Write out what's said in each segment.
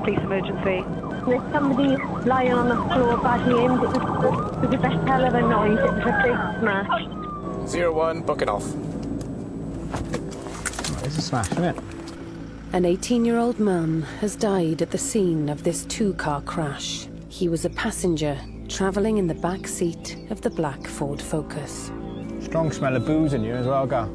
police emergency. There's somebody lying on the floor badly aimed. It was a hell of a noise. It was a big smash. 01, book it off. It's a smash, isn't it? An 18-year-old man has died at the scene of this two-car crash. He was a passenger travelling in the back seat of the black Ford Focus. Strong smell of booze in you as well, Gar.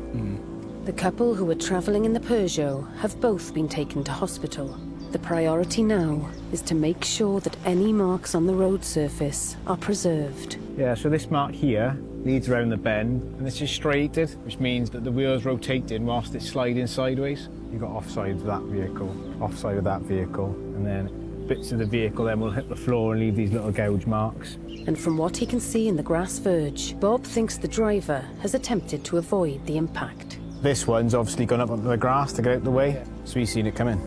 The couple who were travelling in the Peugeot have both been taken to hospital. The priority now is to make sure that any marks on the road surface are preserved. Yeah, so this mark here leads around the bend, and this is striated, which means that the wheel's rotating whilst it's sliding sideways. You've got offside of that vehicle, offside of that vehicle, and then bits of the vehicle then will hit the floor and leave these little gouge marks. And from what he can see in the grass verge, Bob thinks the driver has attempted to avoid the impact. This one's obviously gone up onto the grass to get out the way, so he's seen it coming.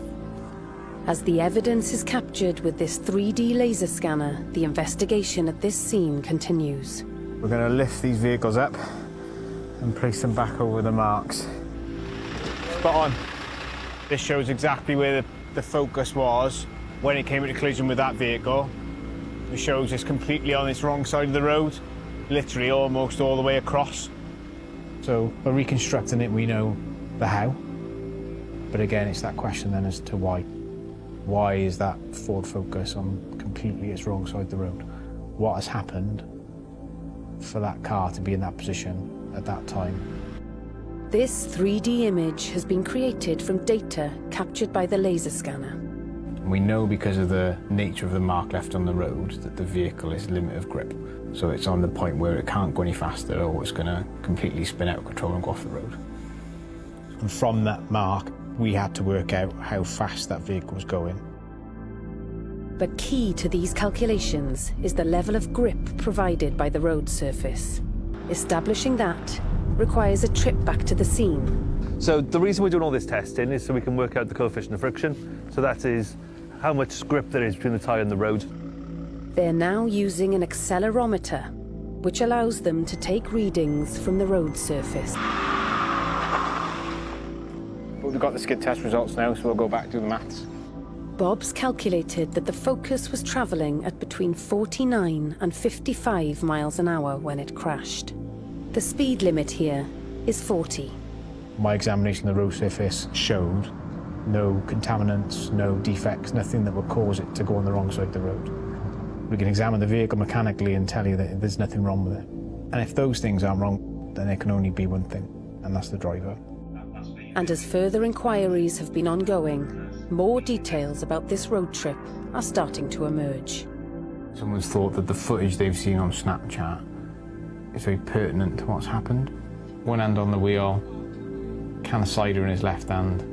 As the evidence is captured with this 3D laser scanner, the investigation at this scene continues. We're going to lift these vehicles up and place them back over the marks. Spot on. This shows exactly where the Focus was when it came into collision with that vehicle. It shows it's completely on this wrong side of the road, literally almost all the way across. So we're reconstructing it, we know the how. But again, it's that question then as to why. Why is that Ford Focus on completely its wrong side of the road? What has happened for that car to be in that position at that time? This 3D image has been created from data captured by the laser scanner. We know because of the nature of the mark left on the road that the vehicle is limit of grip. So it's on the point where it can't go any faster or it's going to completely spin out of control and go off the road. And from that mark, we had to work out how fast that vehicle was going. But key to these calculations is the level of grip provided by the road surface. Establishing that requires a trip back to the scene. So the reason we're doing all this testing is so we can work out the coefficient of friction. So that is how much grip there is between the tyre and the road. They're now using an accelerometer, which allows them to take readings from the road surface. We've got the skid test results now, so we'll go back to the maths. Bob's calculated that the Focus was travelling at between 49 and 55 miles an hour when it crashed. The speed limit here is 40. My examination of the road surface showed no contaminants, no defects, nothing that would cause it to go on the wrong side of the road. We can examine the vehicle mechanically and tell you that there's nothing wrong with it. And if those things aren't wrong, then there can only be one thing, and that's the driver. And as further inquiries have been ongoing, more details about this road trip are starting to emerge. Someone's thought that the footage they've seen on Snapchat is very pertinent to what's happened. One hand on the wheel, can of cider in his left hand.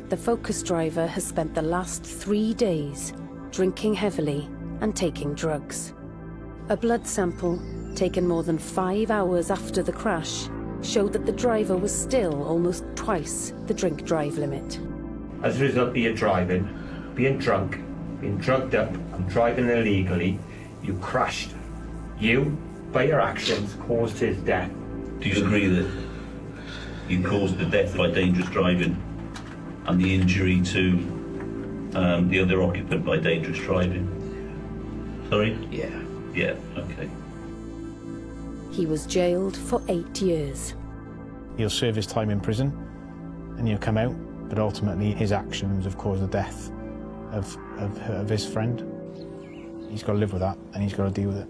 The Focus driver has spent the last 3 days drinking heavily and taking drugs. A blood sample taken more than 5 hours after the crash showed that the driver was still almost twice the drink-drive limit. As a result of your driving, being drunk, being drugged up and driving illegally, you crashed. You, by your actions, caused his death. Do you agree that you caused the death by dangerous driving and the injury to the other occupant by dangerous driving? Sorry? Yeah. Yeah, okay. He was jailed for 8 years. He'll serve his time in prison and he'll come out, but ultimately his actions have caused the death of his friend. He's got to live with that and he's got to deal with it.